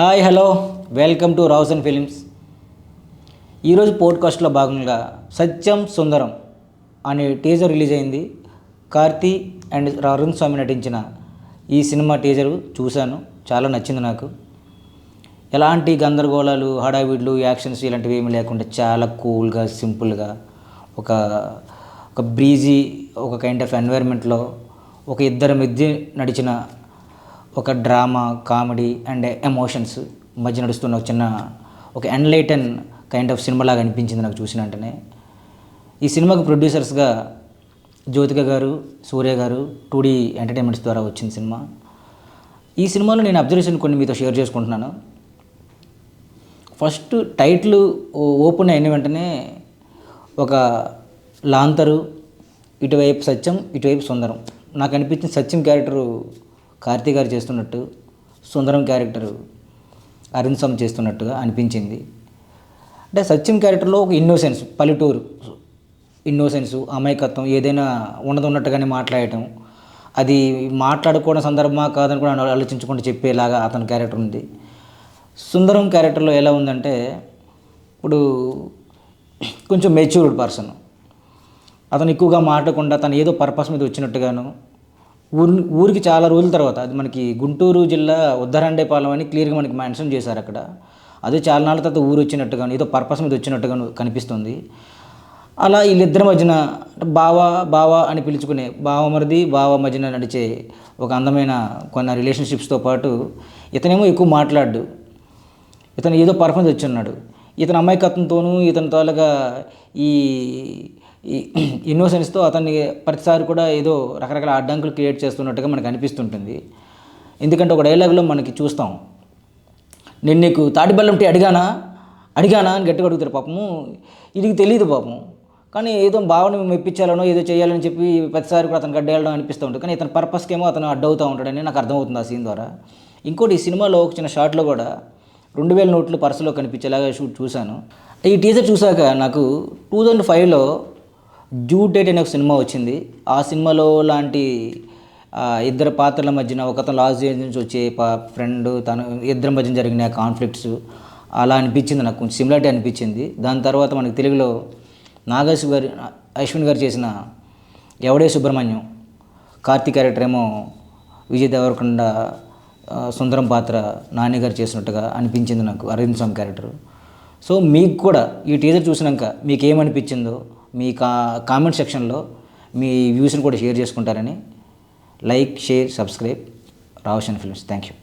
Hi hello welcome to Raosan films. ఈరోజు పోడ్కాస్ట్లో భాగంగా సత్యం సుందరం అనే టీజర్ రిలీజ్ అయింది. కార్తీ అండ్ అరుణ్ స్వామి నటించిన ఈ సినిమా టీజరు చూశాను, చాలా నచ్చింది నాకు. ఎలాంటి గందరగోళాలు, హడావిడ్లు, యాక్షన్స్ ఇలాంటివి ఏమీ లేకుండా చాలా కూల్గా, సింపుల్గా ఒక ఒక బ్రీజీ, ఒక కైండ్ ఆఫ్ ఎన్వైర్న్మెంట్లో ఒక ఇద్దరి మధ్య నడిచిన ఒక డ్రామా, కామెడీ అండ్ ఎమోషన్స్ మధ్య నడుస్తున్న ఒక ఎన్లైటన్ కైండ్ ఆఫ్ సినిమా లాగా అనిపించింది నాకు చూసిన వెంటనే. ఈ సినిమాకి ప్రొడ్యూసర్స్గా జ్యోతిక గారు, సూర్య గారు, 2D ఎంటర్టైన్మెంట్స్ ద్వారా వచ్చిన సినిమా. ఈ సినిమాలో నేను అబ్జర్వేషన్ కొన్ని మీతో షేర్ చేసుకుంటున్నాను. ఫస్ట్ టైటిల్ ఓపెన్ అయిన వెంటనే ఒక లాంతరు, ఇటువైపు సత్యం, ఇటువైపు సుందరం. నాకు అనిపించిన సత్యం క్యారెక్టరు కార్తీ గారు చేస్తున్నట్టు, సుందరం క్యారెక్టరు అరుణ్ స్వామి చేస్తున్నట్టుగా అనిపించింది. అంటే సత్యం క్యారెక్టర్లో ఒక ఇన్నోసెన్స్, పల్లెటూరు ఇన్నోసెన్సు, అమాయకత్వం, ఏదైనా ఉన్నట్టుగానే మాట్లాడటం, అది మాట్లాడుకోవడం సందర్భమా కాదని కూడా ఆలోచించుకుంటూ చెప్పేలాగా అతని క్యారెక్టర్ ఉంది. సుందరం క్యారెక్టర్లో ఎలా ఉందంటే, ఇప్పుడు కొంచెం మెచ్యూర్డ్ పర్సన్. అతను ఎక్కువగా మాట్లాడకుండా తను ఏదో పర్పస్ మీద వచ్చినట్టుగాను, ఊరికి చాలా రోజుల తర్వాత, అది మనకి గుంటూరు జిల్లా ఉద్దరండేపాలెం అని క్లియర్గా మనకి మెన్షన్ చేశారు అక్కడ. అదే చాలా నాళ్ళ తర్వాత ఊరు వచ్చినట్టుగాను, ఏదో పర్పస్ మీద వచ్చినట్టుగాను కనిపిస్తుంది. అలా వీళ్ళిద్దరి మధ్యన బావా అని పిలుచుకునే బావ మధ్యన నడిచే ఒక అందమైన కొన్ని రిలేషన్షిప్స్తో పాటు ఇతనేమో ఎక్కువ మాట్లాడు, ఇతను ఏదో పర్పస్ వచ్చి ఉన్నాడు. ఇతని అమాయకత్వంతోనూ, ఇతని తాలూగా ఈ ఇన్నోసెన్స్తో అతన్ని ప్రతిసారి కూడా ఏదో రకరకాల అడ్డంకులు క్రియేట్ చేస్తున్నట్టుగా మనకు అనిపిస్తుంటుంది. ఎందుకంటే ఒక డైలాగ్లో మనకి చూస్తాం, నేను నీకు తాటి బెల్లం టీ అడిగానా అని గట్టిగా అడుగుతారు. పాపము ఇది తెలియదు పాపం, కానీ ఏదో భావన మెప్పించాలనో ఏదో చేయాలని చెప్పి ప్రతిసారి కూడా అతనికి అడ్డేయడం అనిపిస్తూ ఉంటుంది. కానీ ఇతని పర్పస్కేమో అతను అడ్డవుతూ ఉంటాడని నాకు అర్థమవుతుంది ఆ సీన్ ద్వారా. ఇంకోటి, ఈ సినిమాలో ఒక చిన్న షాట్లో కూడా 2000 నోట్లు పర్సులో కనిపించేలాగా చూశాను. ఈ టీజర్ చూశాక నాకు 2005లో జూడ్ డేట్ అనే ఒక సినిమా వచ్చింది. ఆ సినిమాలో లాంటి ఇద్దరు పాత్రల మధ్యన, ఒకతను లాస్ ఏంజల్స్ నుంచి వచ్చే ఫ్రెండ్, తను ఇద్దరి మధ్యన జరిగిన కాన్ఫ్లిక్ట్స్ అలా అనిపించింది నాకు, కొంచెం సిమిలారిటీ అనిపించింది. దాని తర్వాత మనకి తెలుగులో అశ్విన్ గారు చేసిన ఎవడే సుబ్రహ్మణ్యం, కార్తీ క్యారెక్టర్ ఏమో విజయ్ దేవరకొండ, సుందరం పాత్ర నాని గారు చేసినట్టుగా అనిపించింది నాకు అరవింద్ స్వామి క్యారెక్టర్. సో మీకు కూడా ఈ టీజర్ చూసినాక మీకు ఏమనిపించిందో మీ కామెంట్ సెక్షన్లో మీ వ్యూస్ని కూడా షేర్ చేసుకుంటారని. Like, share, subscribe Raosan films. Thank you.